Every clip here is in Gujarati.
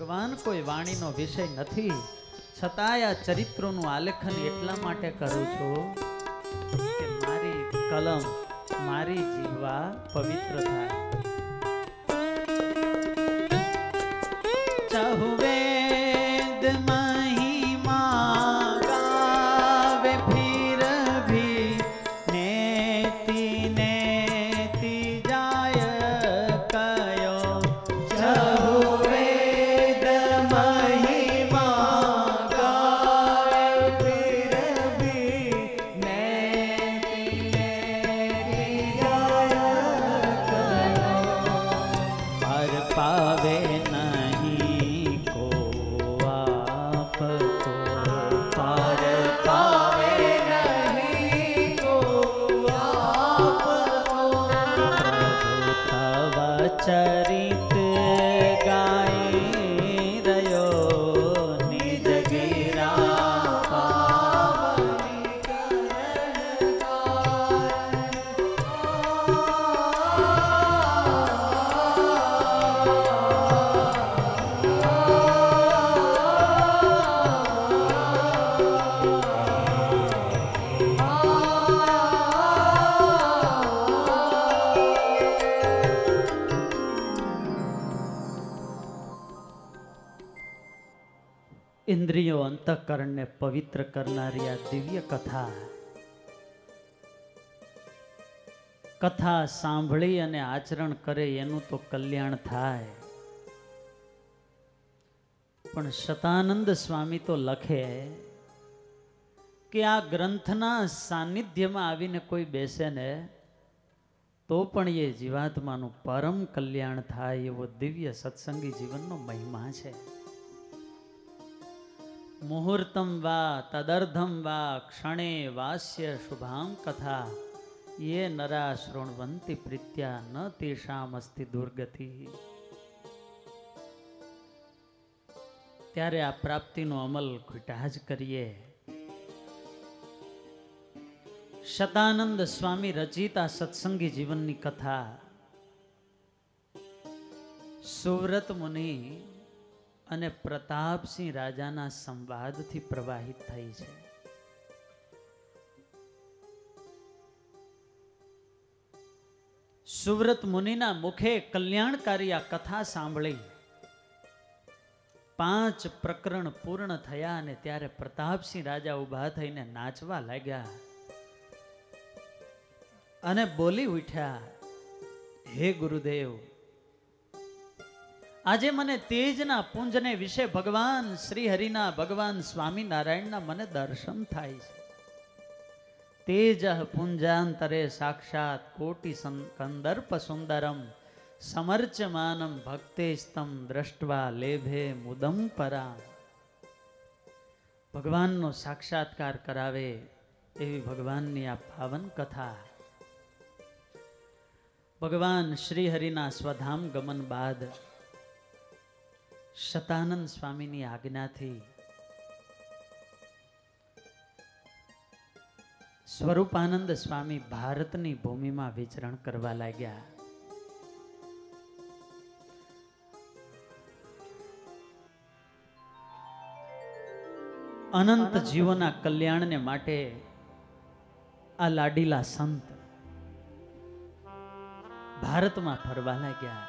ભગવાન કોઈ વાણીનો વિષય નથી, છતાંય આ ચરિત્રોનું આલેખન એટલા માટે કરું છું કે મારી કલમ, મારી જીવા પવિત્ર થાય. ચહુવેદ મહિમા ગાવે ફિર ભી નેતિ નેતિ જાય કયો. ચહુવેદ મહિમા ગાવે ફિર ભી નેતિ નેતિ જાય કયો. પર પાવે ચરિત ગાય રહ્યો નિજ ગીરા પાવની કરણ ઇન્દ્રિયો અંતઃકરણને પવિત્ર કરનારી આ દિવ્ય કથા સાંભળી અને આચરણ કરે એનું તો કલ્યાણ થાય. પણ શતાનંદ સ્વામી તો લખે કે આ ગ્રંથના સાનિધ્યમાં આવીને કોઈ બેસે ને તો પણ એ જીવાત્માનું પરમ કલ્યાણ થાય એવો દિવ્ય સત્સંગી જીવનનો મહિમા છે. મુહૂર્તમ વા તદર્ધમ વા ક્ષણે વાસ્ય શુભામ કથા યે નરા શૃણવંતિ પ્રીત્યા ન તેષામ અસ્તિ દુર્ગતિ. ત્યારે આ પ્રાપ્તિનો અમલ ઘટા જ કરીએ. શતાનંદ સ્વામી રચિત આ સત્સંગી જીવનની કથા સુવ્રત મુનિ અને પ્રતાપસિંહ રાજાના સંવાદથી પ્રવાહિત થઈ છે. સુવ્રત મુનિના મુખે કલ્યાણકારી આ કથા સાંભળી 5 પ્રકરણ પૂર્ણ થયા અને ત્યારે પ્રતાપસિંહ રાજા ઊભા થઈને નાચવા લાગ્યા અને બોલી ઉઠ્યા, હે ગુરુદેવ, આજે મને તેજના પુંજને વિશે ભગવાન શ્રી હરિના, ભગવાન સ્વામિનારાયણના મને દર્શન થાય છે. તેજ પુંજાંતરે સાક્ષાત કોટિ કંદર્પ સુંદરમ સમર્ચમાનમ ભક્તેસ્તમ દ્રષ્ટવા લેભે મુદમ પરા. ભગવાનનો સાક્ષાત્કાર કરાવે એવી ભગવાનની આ પાવન કથા. ભગવાન શ્રી હરિના સ્વધામ ગમન બાદ શતાનંદ સ્વામીની આજ્ઞાથી સ્વરૂપાનંદ સ્વામી ભારતની ભૂમિમાં વિચરણ કરવા લાગ્યા. અનંત જીવોના કલ્યાણને માટે આ લાડીલા સંત ભારતમાં ફરવા લાગ્યા.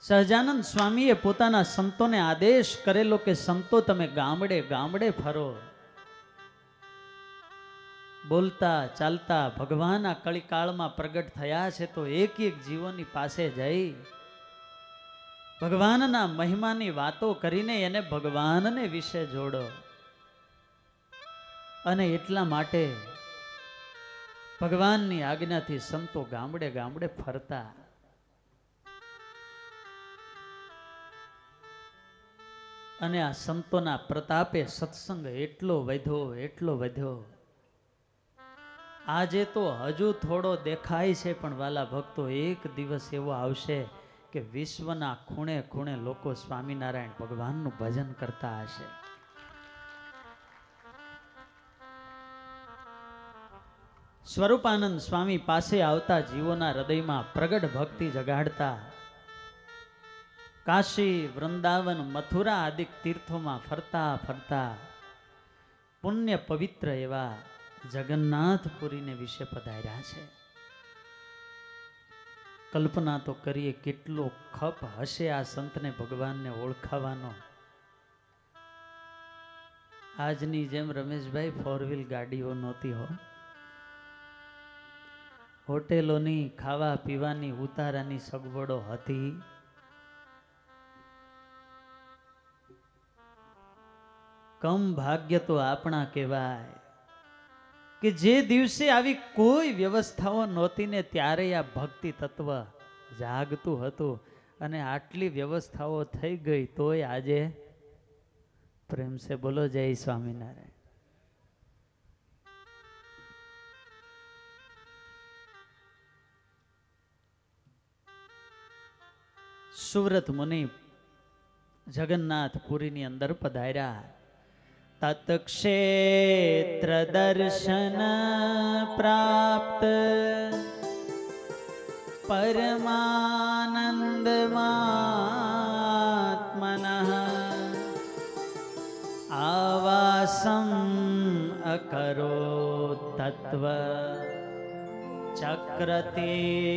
સહજાનંદ સ્વામીએ પોતાના સંતોને આદેશ કરેલો કે સંતો તમે ગામડે ગામડે ફરો. બોલતા ચાલતા ભગવાન આ કળીકાળમાં પ્રગટ થયા છે તો એક એક જીવોની પાસે જઈ ભગવાનના મહિમાની વાતો કરીને એને ભગવાનને વિશે જોડો. અને એટલા માટે ભગવાનની આજ્ઞાથી સંતો ગામડે ગામડે ફરતા. અને આ સંતોના પ્રતાપે સત્સંગ એટલો વધ્યો. આજે તો હજુ થોડો દેખાય છે, પણ વાલા ભક્તો, એક દિવસ એવો આવશે કે વિશ્વના ખૂણે ખૂણે લોકો સ્વામિનારાયણ ભગવાનનું ભજન કરતા હશે. સ્વરૂપાનંદ સ્વામી પાસે આવતા જીવોના હૃદયમાં પ્રગટ ભક્તિ જગાડતા, કાશી, વૃંદાવન, મથુરા આદિ તીર્થોમાં ફરતા ફરતા પુણ્ય પવિત્ર એવા જગન્નાથપુરીને વિશે પધાર્યા છે. કલ્પના તો કરીએ કેટલો ખપ હશે આ સંતને ભગવાનને ઓળખાવાનો. આજની જેમ રમેશભાઈ 4 વ્હીલ ગાડીઓ નહોતી હો. હોટેલોની ખાવા પીવાની ઉતારાની સગવડો હતી. કમ ભાગ્ય તો આપણા કહેવાય કે જે દિવસે આવી કોઈ વ્યવસ્થાઓ નહોતી ને ત્યારે આ ભક્તિ તત્વ જાગતું હતું, અને આટલી વ્યવસ્થાઓ થઈ ગઈ તોય આજે પ્રેમ સે બોલો જય સ્વામિનારાયણ. સુવ્રત મુનિ જગન્નાથપુરીની અંદર પધાર્યા. તત્ક્ષેત્ર દર્શન પ્રાપ્ત પરમાનંદમાત્મનઃ આવાસમ અકરો તત્વ ચક્રતીર્થેતિ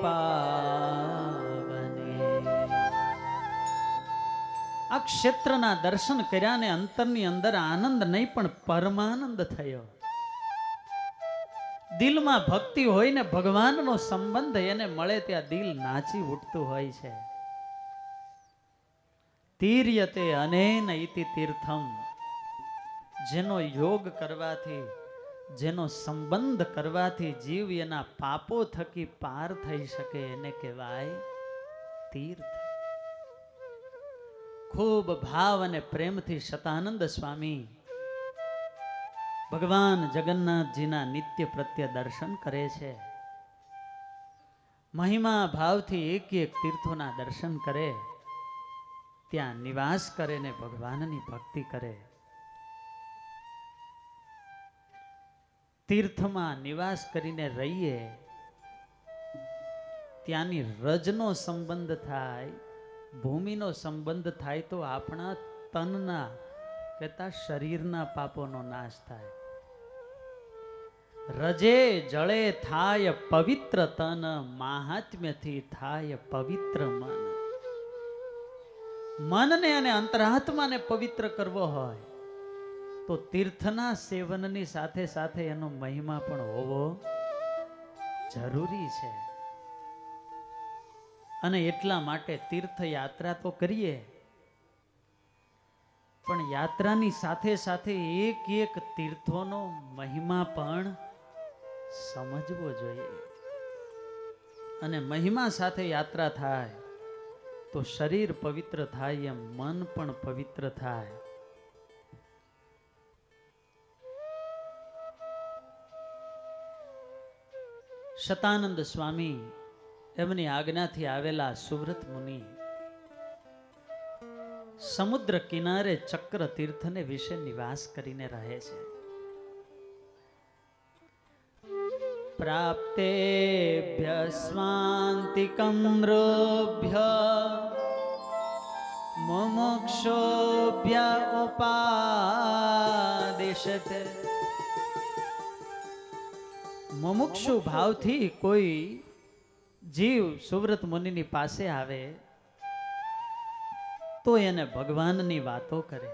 પાવને. આ ક્ષેત્રના દર્શન કર્યા ને અંતરની અંદર આનંદ નહીં પણ પરમાનંદ થયો. દિલમાં ભક્તિ હોય ને ભગવાનનો સંબંધ એને મળે ત્યાં દિલ નાચી ઉઠતું હોય છે. તીર્યતે અનેન ઇતિ તીર્થમ. જેનો યોગ કરવાથી, જેનો સંબંધ કરવાથી જીવ એના પાપો થકી પાર થઈ શકે એને કહેવાય તીર્થ. ખૂબ ભાવ અને પ્રેમથી શતાનંદ સ્વામી ભગવાન જગન્નાથજીના નિત્ય પ્રત્યે દર્શન કરે છે. મહિમા ભાવથી એક એક તીર્થોના દર્શન કરે, ત્યાં નિવાસ કરે ને ભગવાનની ભક્તિ કરે. તીર્થમાં નિવાસ કરીને રહીએ, ત્યાંની રજનો સંબંધ થાય, ભૂમિનો સંબંધ થાય તો આપણા તનના કહેતા શરીરના પાપોનો નાશ થાય. રજે જળે થાય પવિત્ર તન, મહાત્મ્યથી થાય પવિત્ર મન. મનને અને અંતરાત્માને પવિત્ર કરવો હોય તો તીર્થના સેવનની સાથે સાથે એનો મહિમા પણ હોવો જરૂરી છે. અને એટલા માટે તીર્થયાત્રા તો કરીએ, પણ યાત્રાની સાથે સાથે એક એક તીર્થોનો મહિમા પણ સમજવો જોઈએ. અને મહિમા સાથે યાત્રા થાય તો શરીર પવિત્ર થાય એમ મન પણ પવિત્ર થાય. શતાનંદ સ્વામી એમની આજ્ઞાથી આવેલા સુવ્રત મુનિ સમુદ્ર કિનારે ચક્ર તીર્થને વિશે નિવાસ કરીને રહે છે. પ્રાપ્તેભ્ય સ્વાંતિકમ નૃભ્ય મુમુક્ષુભ્ય ઉપાદેશતે. મુમુક્ષુ ભાવથી કોઈ જીવ સુવ્રત મુનિની પાસે આવે તો એને ભગવાનની વાતો કરે.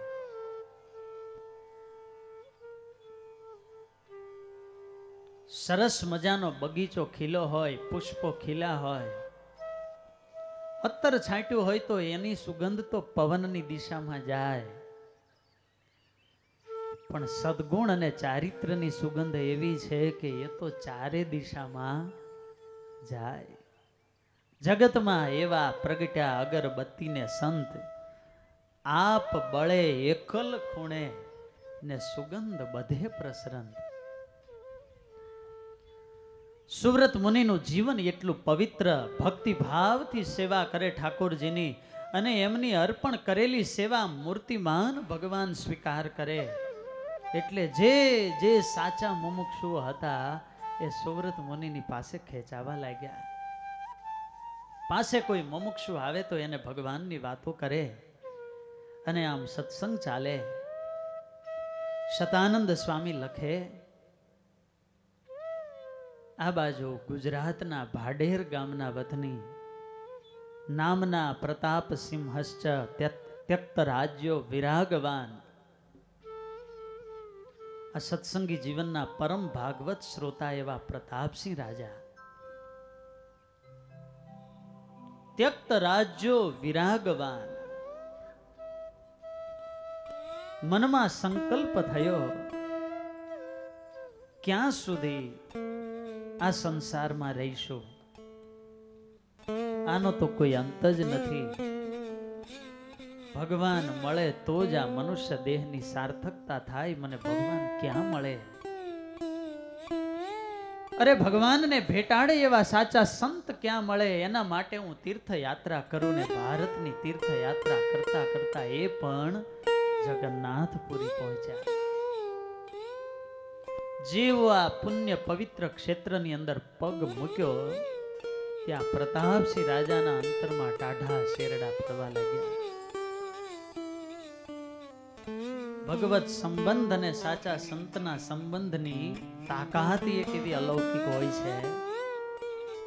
સરસ મજાનો બગીચો ખીલો હોય, પુષ્પો ખીલા હોય, અત્તર છાંટ્યું હોય તો એની સુગંધ તો પવનની દિશામાં જાય. પણ સદગુણ અને ચારિત્ર્યની સુગંધ એવી છે કે એ તો ચારે દિશામાં જાય. જગતમાં એવા પ્રગટ્યા અગરબત્તીને સંત, આપ બળે એકલ ખૂણે ને સુગંધ બધે પ્રસરંત. સુવ્રત મુનિનું જીવન એટલું પવિત્ર, ભક્તિભાવથી સેવા કરે ઠાકોરજીની, અને એમની અર્પણ કરેલી સેવા મૂર્તિમાન ભગવાન સ્વીકાર કરે. એટલે જે જે સાચા મુમુક્ષુઓ હતા એ સુવ્રત મુનિની પાસે ખેંચાવા લાગ્યા. પાસે કોઈ મુમુક્ષુ આવે તો એને ભગવાનની વાતો કરે અને આમ સત્સંગ ચાલે. શતાનંદ સ્વામી લખે, આ બાજુ ગુજરાતના ભાડેર ગામના વતની નામના પ્રતાપ સિંહશ્ચ ત્યક્ત રાજ્યો વિરાગવાન, આ સત્સંગી જીવનના પરમ ભાગવત શ્રોતા એવા પ્રતાપસિંહ રાજા ત્યક્ત રાજ્યો વિરાગવાન. મનમાં સંકલ્પ થયો ક્યાં સુધી આ સંસારમાં રહીશું, આનો તો કોઈ અંત જ નથી. ભગવાન મળે તો જ આ મનુષ્ય દેહની સાર્થકતા થાય. મને ભગવાન ક્યાં મળે? અરે ભગવાનને ભેટાડે એવા સાચા સંત ક્યાં મળે? એના માટે હું તીર્થયાત્રા કરું ને ભારતની તીર્થયાત્રા કરતા કરતા એ પણ જગન્નાથપુરી પહોંચ્યા. જેવો આ પુણ્ય પવિત્ર ક્ષેત્રની અંદર પગ મૂક્યો ત્યાં પ્રતાપસિંહ રાજાના અંતરમાં ટાઢા શેરડા પડવા લાગ્યા. ભગવત સંબંધ અને સાચા સંતના સંબંધની તાકાત એક એવી અલૌકિક હોય છે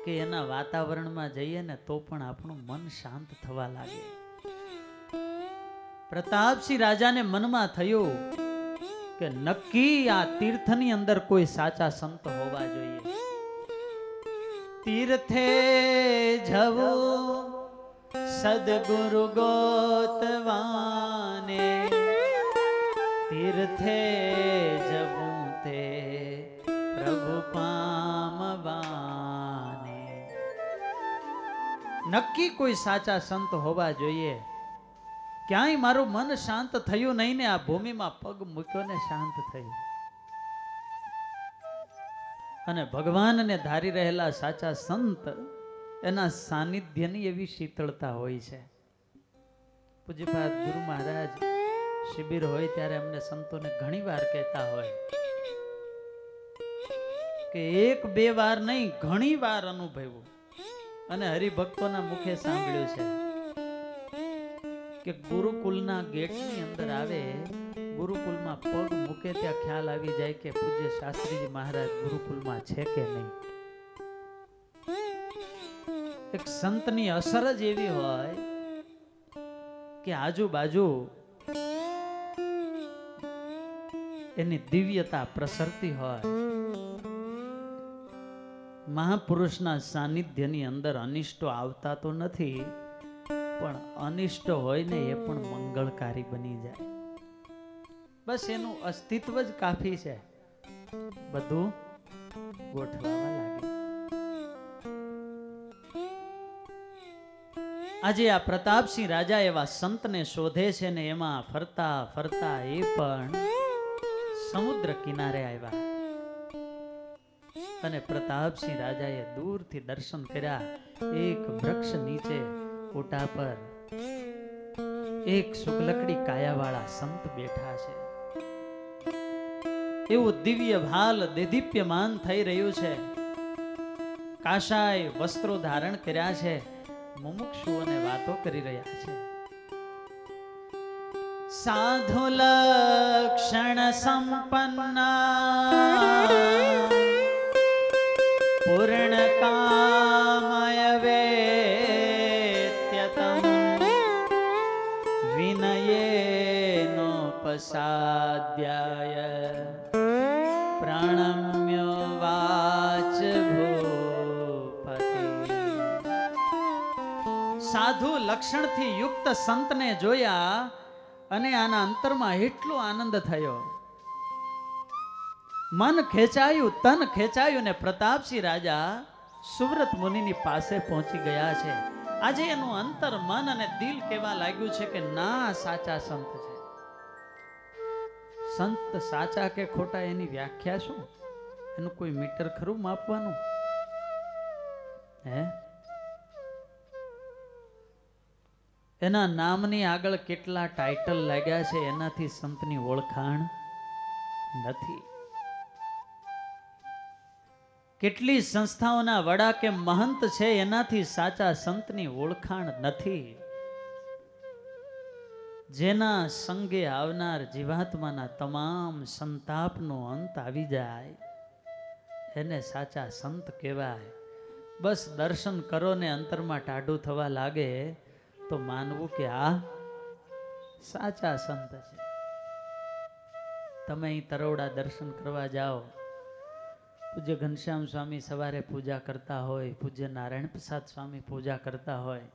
કે એના વાતાવરણમાં જઈએ ને તો પણ આપણું મન શાંત થવા લાગે. પ્રતાપસિંહ રાજાને મનમાં થયું કે નક્કી આ તીર્થની અંદર કોઈ સાચા સંત હોવા જોઈએ. તીર્થે જવું સદગુરુ ગોતવાને, તીર્થે જવું તે પ્રભુ પામવાને. નક્કી કોઈ સાચા સંત હોવા જોઈએ. ક્યાંય મારું મન શાંત થયું નહીં ને આ ભૂમિમાં પગ મૂક્યો ને શાંત થયું. અને ભગવાનને ધારી રહેલા સાચા સંત એના સાનિધ્યની એવી શીતળતા હોય છે. પૂજ્યપાદ ગુરુ મહારાજ શિબિર હોય ત્યારે અમને સંતોને ઘણી વાર કહેતા હોય કે એક બે વાર નહીં ઘણી વાર અનુભવ્યું અને હરિભક્તોના મુખે સાંભળ્યું છે કે ગુરુકુલના ગેટની અંદર આવે, ગુરુકુલમાં પગ મૂકે ત્યાં ખ્યાલ આવી જાય કે પૂજ્ય શાસ્ત્રીજી મહારાજ ગુરુકુલમાં છે કે નહીં. એક સંતની અસર જ એવી હોય કે આજુબાજુ એની દિવ્યતા પ્રસરતી હોય. મહાપુરુષના સાનિધ્યની અંદર અનિષ્ટો આવતા તો નથી, પણ અનિષ્ટ હોય ને એ પણ મંગળકારી બની જાય. બસ એનું અસ્તિત્વ જ કાફી છે, બધું ગોઠવાવા લાગે. આજે આ પ્રતાપસિંહ રાજા એવા સંતને શોધે છે ને એમાં ફરતા ફરતા એ પણ સમુદ્ર કિનારે આવ્યા. અને પ્રતાપસિંહ રાજાએ દૂરથી દર્શન કર્યા. એક વૃક્ષ નીચે ઓટા પર એક શુક્લકડી કાયાવાળા સંત બેઠા છે. એવું દિવ્ય ભાલ દેદીપ્યમાન થઈ રહ્યું છે. કાશાય વસ્ત્રો ધારણ કર્યા છે. મુમુક્ષુઓને વાતો કરી રહ્યા છે. સાધુ લક્ષણ સંપન્ના પૂર્ણ કામય વેત્યતમ વિનયેનો પસાદ્યાય પ્રણમ્યો વાચ ભૂપતિ. સાધુ લક્ષણથી યુક્ત સંતને જોયા અને આના અંતરમાં એટલો આનંદ થયો, મન ખેંચાયું, તન ખેંચાયું ને પ્રતાપસિંહ રાજા સુવ્રત મુનિની પાસે પહોંચી ગયા છે. આજે એનું અંતર મન અને દિલ કહેવા લાગ્યું છે કે ના, સાચા સંત છે. સંત સાચા કે ખોટા એની વ્યાખ્યા શું? એનું કોઈ મીટર ખરું માપવાનું? હે? એના નામની આગળ કેટલા ટાઇટલ લાગ્યા છે, એનાથી સંતની ઓળખાણ નથી. કેટલી સંસ્થાઓના વડા કે મહંત છે, એનાથી સાચા સંતની ઓળખાણ નથી. જેના સંગે આવનાર જીવાત્માના તમામ સંતાપનો અંત આવી જાય એને સાચા સંત કહેવાય. બસ દર્શન કરો ને અંતરમાં ટાઢું થવા લાગે તો માનવું કે આ સાચા સંત છે. તમે અહીં તરોડા દર્શન કરવા જાઓ, પૂજ્ય ઘનશ્યામ સ્વામી સવારે પૂજા કરતા હોય, પૂજ્ય નારાયણ પ્રસાદ સ્વામી પૂજા કરતા હોય,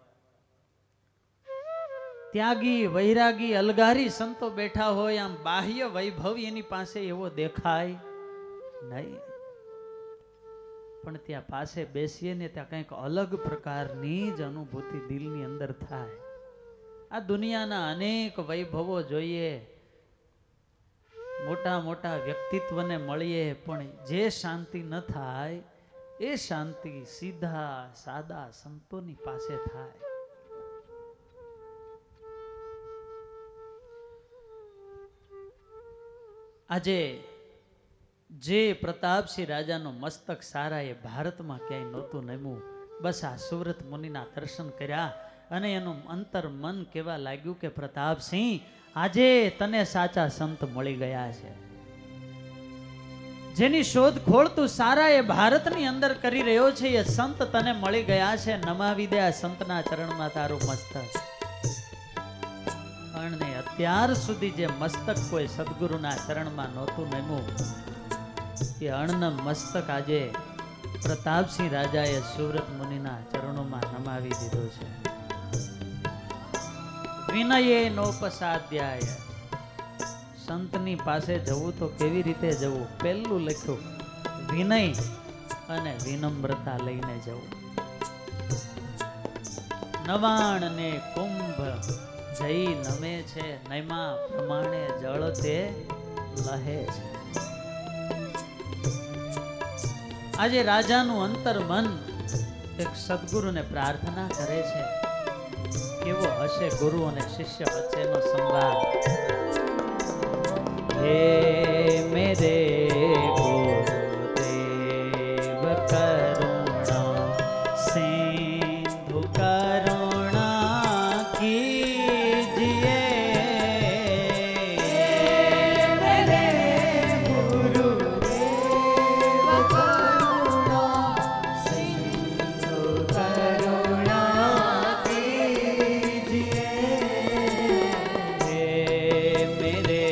ત્યાગી વૈરાગી અલગારી સંતો બેઠા હોય, આમ બાહ્ય વૈભવ એની પાસે એવો દેખાય નહીં, પણ ત્યાં પાસે બેસીએ ને ત્યાં કંઈક અલગ પ્રકારની જ અનુભૂતિ દિલની અંદર થાય. આ દુનિયાના અનેક વૈભવો જોઈએ, મોટા મોટા વ્યક્તિત્વને મળીએ, પણ જે શાંતિ ન થાય એ શાંતિ સીધા સાદા સંતોની પાસે થાય. આજે જે પ્રતાપસિંહ રાજાનું મસ્તક સારા એ ભારતમાં ક્યાંય નહોતું નમ્યું, બસ આ સુરત મુનિના દર્શન કર્યા અને એનું અંતર મન કહેવા લાગ્યું કે પ્રતાપસિંહ, આજે તને સાચા સંત મળી ગયા છે. જેની શોધખોળ તું સારા એ ભારતની અંદર કરી રહ્યો છે, એ સંત તને મળી ગયા છે. નમાવી દે આ સંતના ચરણમાં તારું મસ્તક. અને અત્યાર સુધી જે મસ્તક કોઈ સદગુરુના ચરણમાં નહોતું નમ્યું, એ અણનમ મસ્તક આજે પ્રતાપસિંહ રાજાએ સુરત મુનિના ચરણોમાં નમાવી દીધો છે. વિનયે નોપસાધ્યાય. સંતની પાસે જવું તો કેવી રીતે જવું? પહેલું લખ્યું વિનય અને વિનમ્રતા લઈને જવું. નવાણ ને કુંભ જઈ નમે છે, નૈમા પ્રમાણે જળ તે લહે છે. આજે રાજાનું અંતર મન એક સદગુરુને પ્રાર્થના કરે છે. કેવો હશે ગુરુ અને શિષ્ય વચ્ચેનો સંવાદ. હે મેરે ગુરુદેવ કરુણા સિંધુ કરુણા કીજીએ. મેરે ગુરુદેવ કરુણા સિંધુ કરુણા કીજીએ. હે મેરે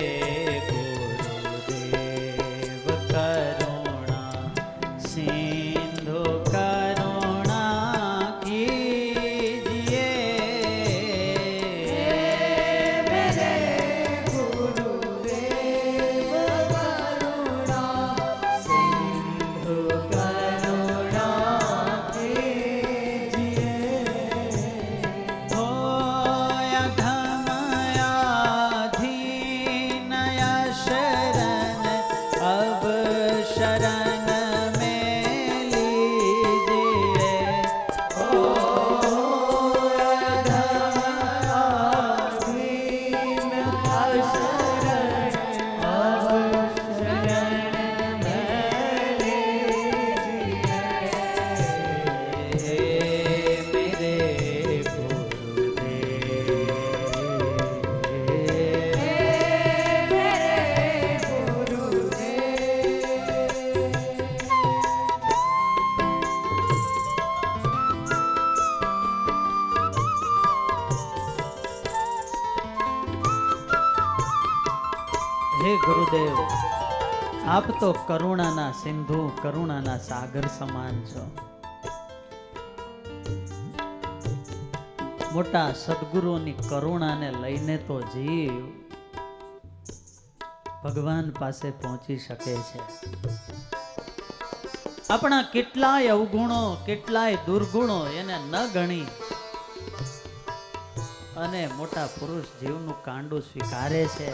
હે ગુરુદેવ, આપ તો કરુણાના સિંધુ, કરુણાના સાગર સમાન છો. મોટા સદગુરુની કરુણાને લઈને તો જીવ ભગવાન પાસે પહોંચી શકે છે. આપણા કેટલાય અવગુણો, કેટલાય દુર્ગુણો એને ન ગણી અને મોટા પુરુષ જીવનું કાંડું સ્વીકારે છે,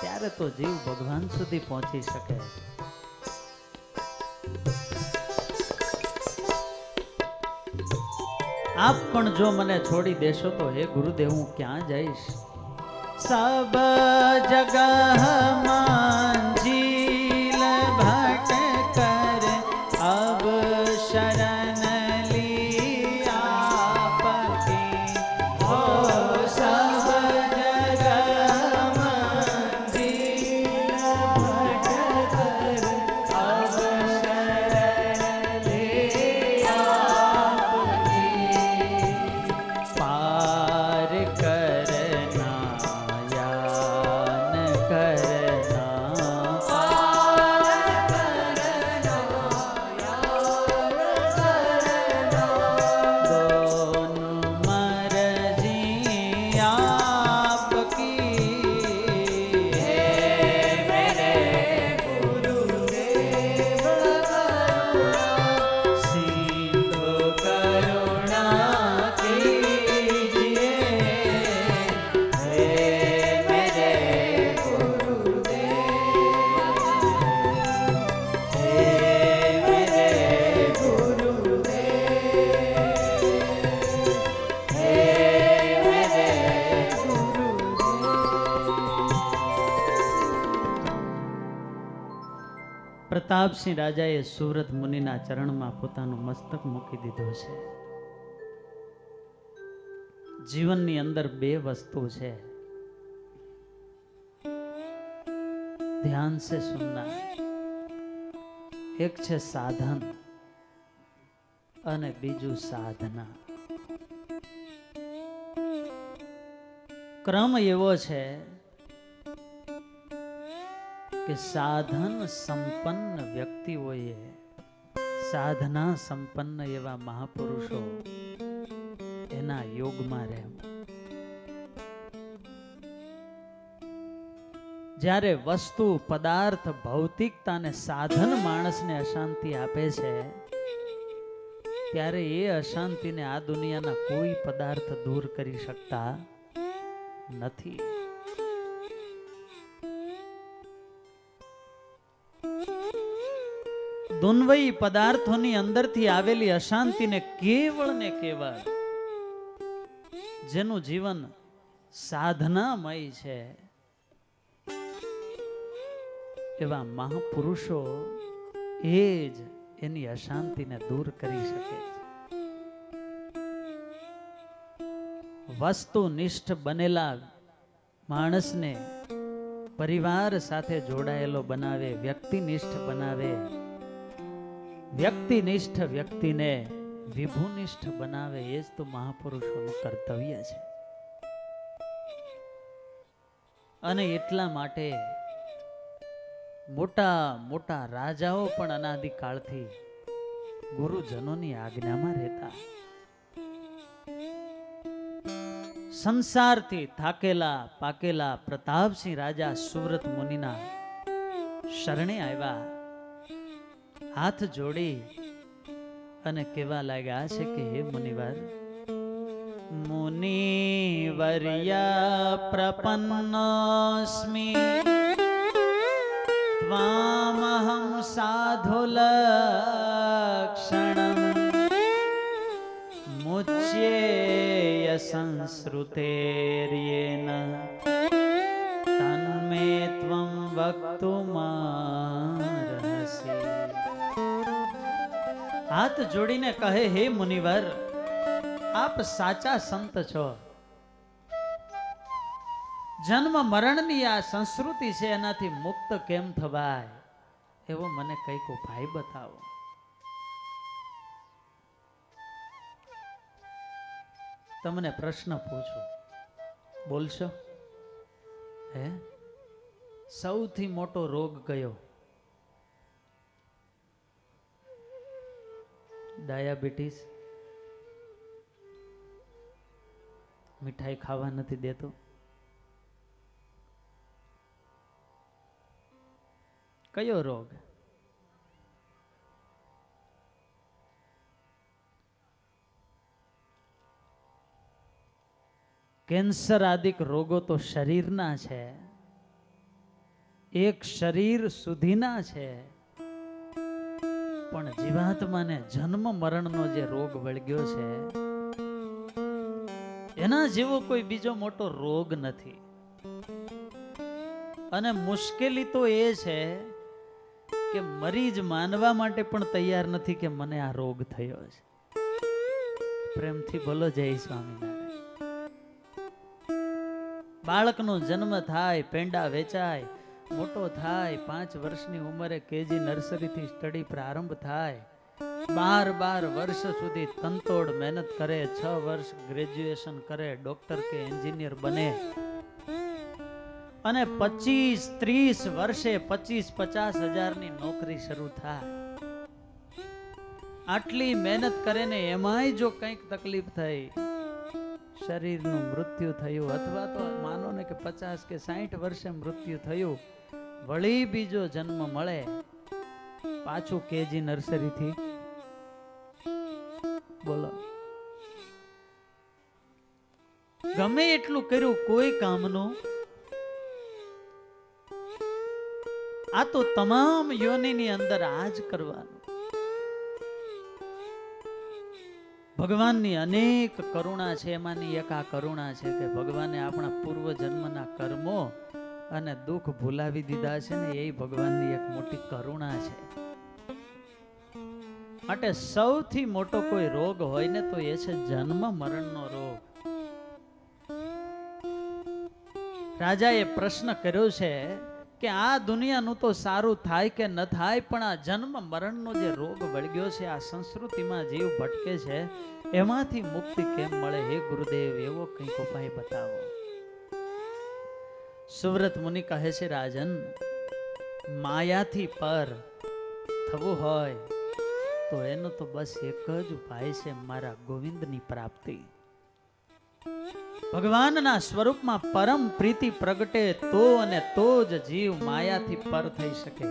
ત્યારે તો જીવ ભગવાન સુધી પહોંચી શકે. આપ પણ જો મને છોડી દેશો તો હે ગુરુદેવ હું ક્યાં જઈશ? સબ જગહ માંજી પ્રતાપસિંહ રાજાએ સુરત મુનિના ચરણમાં પોતાનું મસ્તક મૂકી દીધું છે. જીવનની અંદર બે વસ્તુ છે, ધ્યાન से सुनना. એક છે સાધન અને બીજું સાધના. ક્રમ એવો છે કે સાધન સંપન્ન વ્યક્તિઓએ, સાધના સંપન્ન એવા મહાપુરુષો એના યોગમાં રહેવું. જ્યારે વસ્તુ પદાર્થ ભૌતિકતાને સાધન માણસને અશાંતિ આપે છે, ત્યારે એ અશાંતિને આ દુનિયાના કોઈ પદાર્થ દૂર કરી શકતા નથી. દુન્વયી પદાર્થોની અંદરથી આવેલી અશાંતિને કેવળ ને કેવળ જેનું જીવન સાધનામય છે એવા મહાપુરુષો એ જ એની અશાંતિને દૂર કરી શકે છે. વસ્તુનિષ્ઠ બનેલા માણસને પરિવાર સાથે જોડાયેલો બનાવે, વ્યક્તિનિષ્ઠ બનાવે, વ્યક્તિનિષ્ઠ વ્યક્તિને વિભુનિષ્ઠ બનાવે, એ જ તો મહાપુરુષોનું કર્તવ્ય છે. અને એટલા માટે મોટા મોટા રાજાઓ પણ અનાદિકાળથી ગુરુજનોની આજ્ઞામાં રહેતા. સંસારથી થાકેલા પાકેલા પ્રતાપસિંહ રાજા સુરત મુનિના શરણે આવ્યા, હાથ જોડી અને કહેવા લાગ્યા છે કે હે મુનિવર, મુનિવર્યા પ્રપન્નોસ્મિ ત્વામહં સાધુલક્ષણં મુચ્યેય સંસ્રુતેર્યેન તન્મે ત્વં વક્તુમર્હસી. હાથ જોડીને કહે, હે મુનિવર, આપ સાચા સંત છો. જન્મ મરણની આ સંસ્કૃતિ છે, એનાથી મુક્ત કેમ થવાય એવો મને કઈક ઉપાય બતાવો. તમને પ્રશ્ન પૂછું, બોલશો? હે, સૌથી મોટો રોગ કયો? ડાયાબિટીસ? મીઠાઈ ખાવા નથી દેતો? કયો રોગ? કેન્સર આદિક રોગો તો શરીરના છે, એક શરીર સુધીના છે, પણ જીવાત્માને જન્મ મરણનો જે રોગ વળગ્યો છે એના જેવો કોઈ બીજો મોટો રોગ નથી. અને મુશ્કેલી તો એ છે કે મરીજ માનવા માટે પણ તૈયાર નથી કે મને આ રોગ થયો છે. પ્રેમથી બોલો જય સ્વામિનારાયણ. બાળકનો જન્મ થાય, પેંડા વેચાય, મોટો થાય, 5 વર્ષની ઉંમરે કેજી નર્સરીથી સ્ટડી પ્રારંભ થાય, 12 વર્ષ સુધી તનતોડ મહેનત કરે, 6 વર્ષ ગ્રેજ્યુએશન કરે, ડોક્ટર કે એન્જિનિયર બને, અને 25-30 વર્ષે 25-50 હજારની નોકરી શરૂ થાય. આટલી મહેનત કરે ને એમાંય જો કંઈક તકલીફ થઈ, શરીરનું મૃત્યુ થયું, અથવા તો માનો ને કે 50 કે 60 વર્ષે મૃત્યુ થયું, વળી બીજો જન્મ મળે, પાછું કેજી નર્સરીથી. બોલો, ગમે એટલું કર્યું કોઈ કામનું. આ તો તમામ યોનિની અંદર આ જ કરવાનું. ભગવાનની અનેક કરુણા છે, એમાંની એક આ કરુણા છે કે ભગવાને આપણા પૂર્વ જન્મના કર્મો અને દુઃખ ભૂલાવી દીધા છે ને એ ભગવાનની એક મોટી કરુણા છે. માટે સૌથી મોટો કોઈ રોગ હોય ને તો એ છે જન્મ મરણનો રોગ. રાજાએ પ્રશ્ન કર્યો છે કે આ દુનિયાનું તો સારું થાય કે ન થાય, પણ આ જન્મ મરણનો જે રોગ વળગ્યો છે, આ સંસ્કૃતિમાં જીવ ભટકે છે, એમાંથી મુક્તિ કેમ મળે? હે ગુરુદેવ, એવો કંઈક ઉપાય બતાવો. સુવ્રત મુનિ કહે છે, રાજન, માયાથી પર થવું હોય તો એનો તો બસ એક જ ઉપાય છે, મારા ગોવિંદની પ્રાપ્તિ. ભગવાનના સ્વરૂપમાં પરમ પ્રીતિ પ્રગટે તો અને તો જ જીવ માયાથી પર થઈ શકે,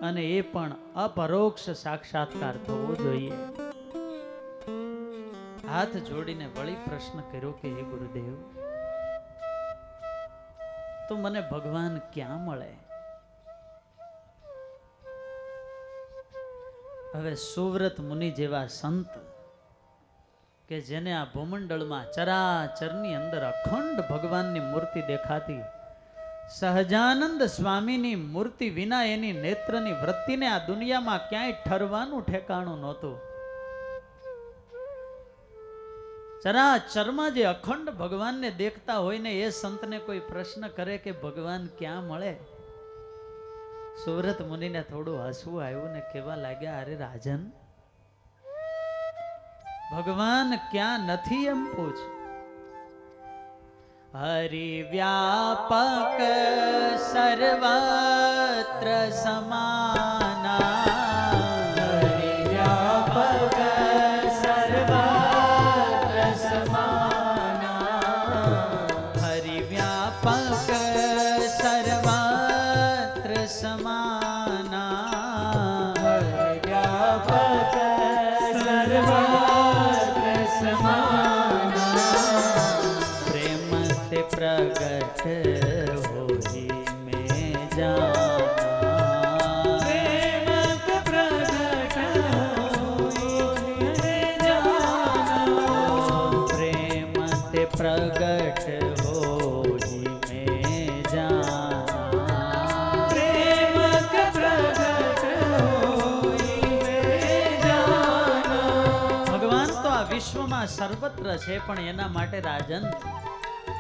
અને એ પણ અપરોક્ષ સાક્ષાત્કાર થવો જોઈએ. હાથ જોડીને વળી પ્રશ્ન કર્યો કે હે ગુરુદેવ, તો મને ભગવાન ક્યાં મળે? હવે સુવ્રત મુનિ જેવા સંત કે જેને આ ભૂમંડળમાં ચરાચરની અંદર અખંડ ભગવાનની મૂર્તિ દેખાતી, સહજાનંદ સ્વામીની મૂર્તિ વિના એની નેત્રની વૃત્તિને આ દુનિયામાં ક્યાંય ઠરવાનું ઠેકાણું નહોતું. ચરાચરમાં જે અખંડ ભગવાનને દેખતા હોય ને એ સંતને કોઈ પ્રશ્ન કરે કે ભગવાન ક્યાં મળે? સુવ્રત મુનિને થોડું હસવું આવ્યું ને કહેવા લાગ્યા, અરે રાજન, ભગવાન ક્યાં નથી એમ પૂછ. હરિ વ્યાપક સર્વત્ર સમાના, હરિ વ્યાપક સર્વત્ર સમાના, હરિ વ્યાપક સર્વત્ર સમાના, હરિ વ્યાપક प्रेम से प्रगट होई में जाना, प्रेम से प्रगट होई में जाना, प्रेम से प्रगट होई में जाना, प्रेम से प्रगट होई में जाना. ભગવાન તો આ વિશ્વમાં સર્વત્ર છે, પણ એના માટે રાજન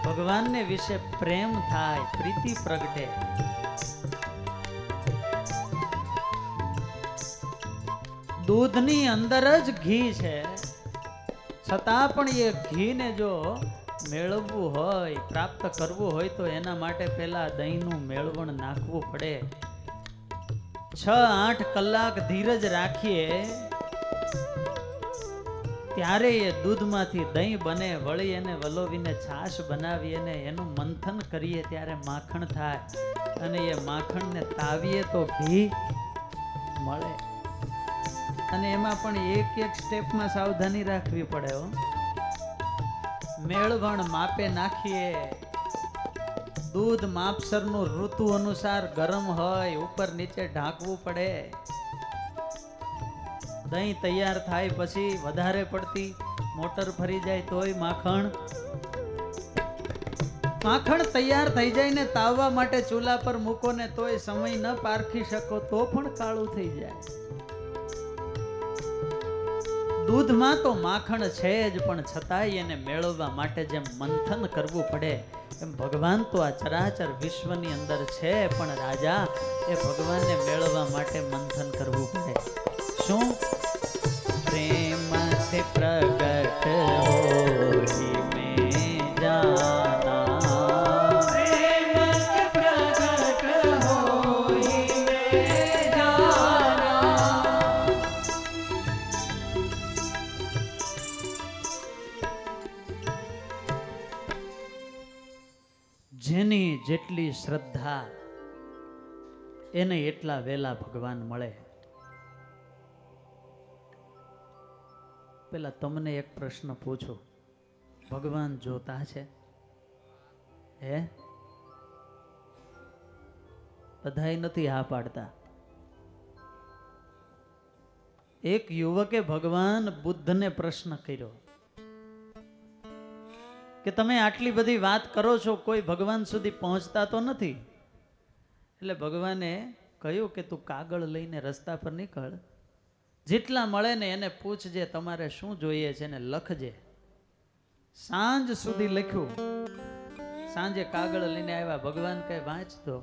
ભગવાનને વિશે પ્રેમ થાય, પ્રીતિ પ્રગટે. દૂધની અંદર જ ઘી છે, છતાં પણ એ ઘીને જો મેળવવું હોય, પ્રાપ્ત કરવું હોય તો એના માટે પહેલા દહીંનું મેળવણ નાખવું પડે. 6-8 કલાક ધીરજ રાખીએ ત્યારે એ દૂધમાંથી દહીં બને, વળી એને વલોવીને છાશ બનાવી અને એનું મંથન કરીએ ત્યારે માખણ થાય, અને એ માખણને તાવીએ તો ઘી મળે. અને એમાં પણ એક સ્ટેપમાં સાવધાની રાખવી પડે હો. મેળવણ માપે નાખીએ, દૂધ માપસરનું ઋતુ અનુસાર ગરમ હોય, ઉપર નીચે ઢાંકવું પડે. દહીં તૈયાર થાય પછી વધારે પડતી મોટર ફરી જાય તોય માખણ તૈયાર થઈ જાય ને તાવવા માટે ચૂલા પર મૂકો ને તોય સમય ન પારખી શકો તો પણ કાળું થઈ જાય. દૂધમાં તો માખણ છે જ, પણ છતાંય એને મેળવવા માટે જેમ મંથન કરવું પડે એમ ભગવાન તો આ ચરાચર વિશ્વની અંદર છે, પણ રાજા એ ભગવાનને મેળવવા માટે મંથન કરવું પડે. શું? प्रेम से प्रगट होई में जाना, प्रेम से प्रगट होई में जाना. જેની જેટલી શ્રદ્ધા એને એટલા વેલા ભગવાન મળે. પેલા તમને એક પ્રશ્ન પૂછો, ભગવાન જોતા છે? હે? બધાય નથી હા પાડતા. એક યુવકે ભગવાન બુદ્ધને પ્રશ્ન કર્યો કે તમે આટલી બધી વાત કરો છો, કોઈ ભગવાન સુધી પહોંચતા તો નથી. એટલે ભગવાને કહ્યું કે તું કાગળ લઈને રસ્તા પર નીકળ, જેટલા મળે ને એને પૂછજે તમારે શું જોઈએ છે ને લખજે. સાંજ સુધી લખ્યું. સાંજે કાગળ લઈને આવ્યા. ભગવાન કહે વાંચ દો.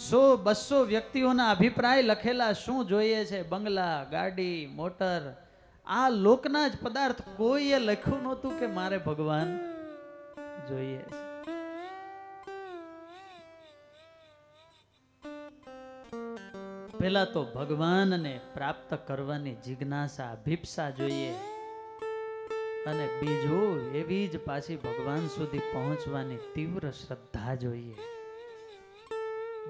100-200 વ્યક્તિઓના અભિપ્રાય લખેલા, શું જોઈએ છે, બંગલા, ગાડી, મોટર, આ લોકના જ પદાર્થ. કોઈએ લખ્યું નહોતું કે મારે ભગવાન જોઈએ છે. પેલા તો ભગવાનને પ્રાપ્ત કરવાની જિજ્ઞાસા, અભિપ્સા જોઈએ, અને બીજું એવી જ પાછી ભગવાન સુધી પહોંચવાની તીવ્ર શ્રદ્ધા જોઈએ.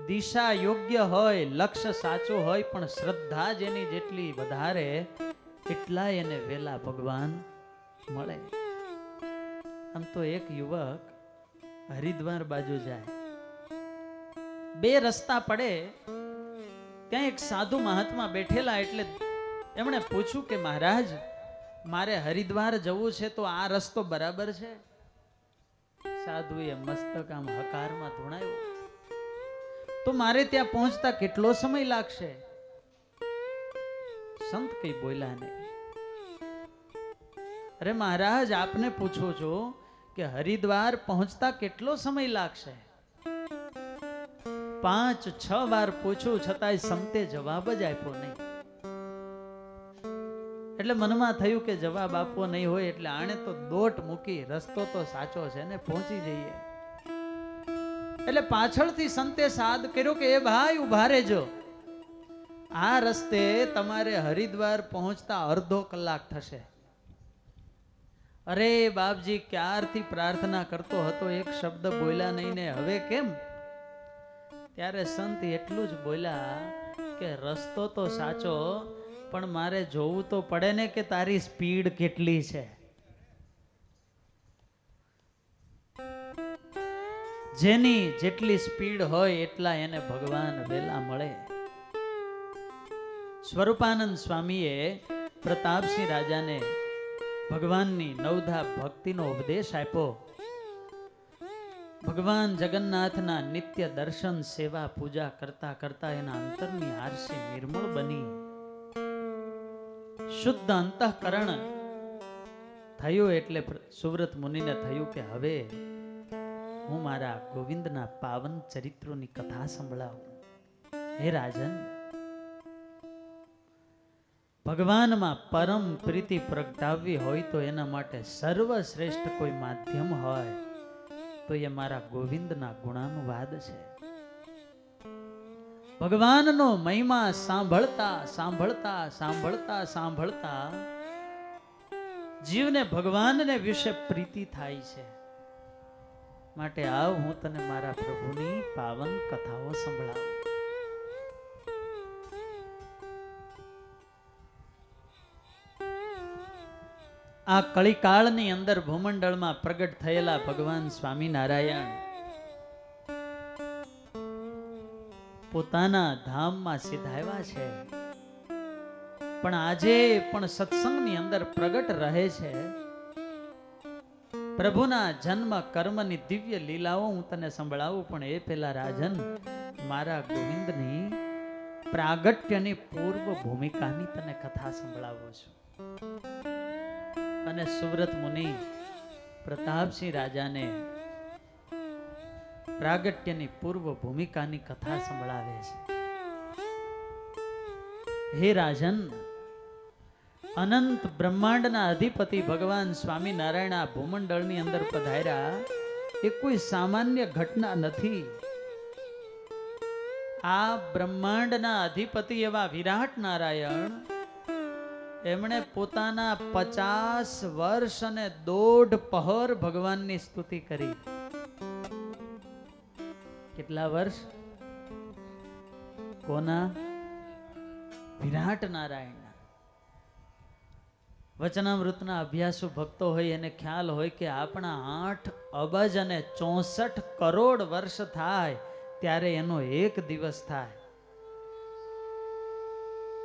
દિશા યોગ્ય હોય, લક્ષ્ય સાચું હોય, પણ શ્રદ્ધા જેની જેટલી વધારે એટલા એને વેલા ભગવાન મળે. આમ તો એક યુવક હરિદ્વાર બાજુ જાય, 2 રસ્તા પડે, ત્યાં એક સાધુ મહાત્મા બેઠેલા. એટલે એમણે પૂછ્યું કે મહારાજ, મારે હરિદ્વાર જવું છે તો આ રસ્તો બરાબર છે? સાધુએ મસ્તક આમ હકારમાં ધૂણાવ્યું. તો મારે ત્યાં પહોંચતા કેટલો સમય લાગશે? સંત કઈ બોલ્યા નહીં. અરે મહારાજ, આપને પૂછો છો કે હરિદ્વાર પહોંચતા કેટલો સમય લાગશે? 5-6 વાર પૂછ્યું છતાંય સંતે જવાબ જ આપ્યો નહીં. એટલે મનમાં થયું કે જવાબ આપવો નહીં હોય એટલે આણે તો દોટ મૂકી, રસ્તો તો સાચો છે ને, પહોંચી જઈએ. એટલે પાછળથી સંતે સાદ કર્યો કે એ ભાઈ ઉભા રહેજો, આ રસ્તે તમારે હરિદ્વાર પહોંચતા અડધો કલાક થશે. અરે બાપજી, ક્યારથી પ્રાર્થના કરતો હતો, એક શબ્દ બોલ્યા નહીં ને હવે કેમ? ત્યારે સંત એટલું જ બોલ્યા કે રસ્તો તો સાચો, પણ મારે જોવું તો પડે ને કે તારી સ્પીડ કેટલી છે. જેની જેટલી સ્પીડ હોય એટલા એને ભગવાન વેલા મળે. સ્વરૂપાનંદ સ્વામીએ પ્રતાપસિંહ રાજાને ભગવાનની 9ધા ભક્તિનો ઉપદેશ આપ્યો. ભગવાન જગન્નાથના નિત્ય દર્શન, સેવા, પૂજા કરતા કરતા એના અંતરની આરસી નિર્મળ બની, શુદ્ધ અંતઃકરણ થયું. એટલે સુવ્રત મુનિને થયું કે હવે હું મારા ગોવિંદના પાવન ચરિત્રોની કથા સંભળાવું. હે રાજન, ભગવાનમાં પરમ પ્રીતિ પ્રગટાવવી હોય તો એના માટે સર્વશ્રેષ્ઠ કોઈ માધ્યમ હોય તો એ મારા ગોવિંદના ગુણાનુવાદ છે. ભગવાનનો મહિમા સાંભળતા સાંભળતા સાંભળતા સાંભળતા જીવને ભગવાનને વિશે પ્રીતિ થાય છે. માટે આવ, હું તને મારા પ્રભુની પાવન કથાઓ સંભળાવું. આ કળીકાળની અંદર ભૂમંડળમાં પ્રગટ થયેલા ભગવાન સ્વામિનારાયણ પોતાના ધામમાં સિધાવ્યા છે, પણ આજે પણ સત્સંગની અંદર પ્રગટ રહે છે. પ્રભુના જન્મ કર્મની દિવ્ય લીલાઓ હું તને સંભળાવું, પણ એ પેલા રાજન, મારા ગોવિંદની પ્રાગટ્યની પૂર્વ ભૂમિકાની તને કથા સંભળાવું છું. અને સુવ્રત મુનિ પ્રતાપસિંહ રાજાને પ્રાગટ્યની પૂર્વ ભૂમિકાની કથા સંભળાવે છે. હે રાજન, અનંત બ્રહ્માંડના અધિપતિ ભગવાન સ્વામિનારાયણ આ ભૂમંડળની અંદર પધાર્યા એ કોઈ સામાન્ય ઘટના નથી. આ બ્રહ્માંડના અધિપતિ એવા વિરાટ નારાયણ, એમણે પોતાના 50 વર્ષ અને 1.5 પહર ભગવાનની સ્તુતિ કરી. કેટલા વર્ષ? કોના? વિરાટ નારાયણ. વચનામૃતના અભ્યાસુ ભક્તો હોય એને ખ્યાલ હોય કે આપણા 8 અબજ અને 64 કરોડ વર્ષ થાય ત્યારે એનો એક દિવસ થાય.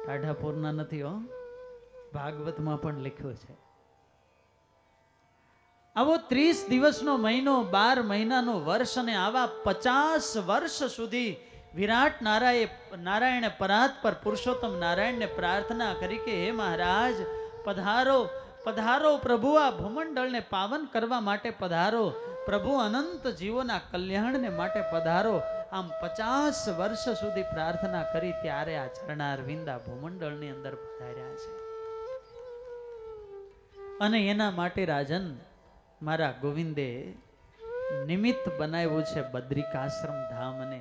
ટાઢાપુરના નથી હો, ભાગવતમાં પણ લખ્યું છે. આવો 30 દિવસનો મહિનો, 12 મહિનાનો વર્ષ અને આવા 50 વર્ષ સુધી વિરાટ નારાયણે પરાત પર પુરુષોત્તમ નારાયણને પ્રાર્થના કરી કે હે મહારાજ પધારો પધારો પ્રભુ, આ ભૂમંડળને પાવન કરવા માટે પધારો પ્રભુ, અનંત જીવોના કલ્યાણને માટે પધારો. આમ 50 વર્ષ સુધી પ્રાર્થના કરી ત્યારે આ ચરણારવિંદ આ ભૂમંડળની અંદર પધાર્યા છે. અને એના માટે રાજન મારા ગોવિંદે નિમિત્ત બનાવ્યું છે બદ્રિકાશ્રમ ધામને.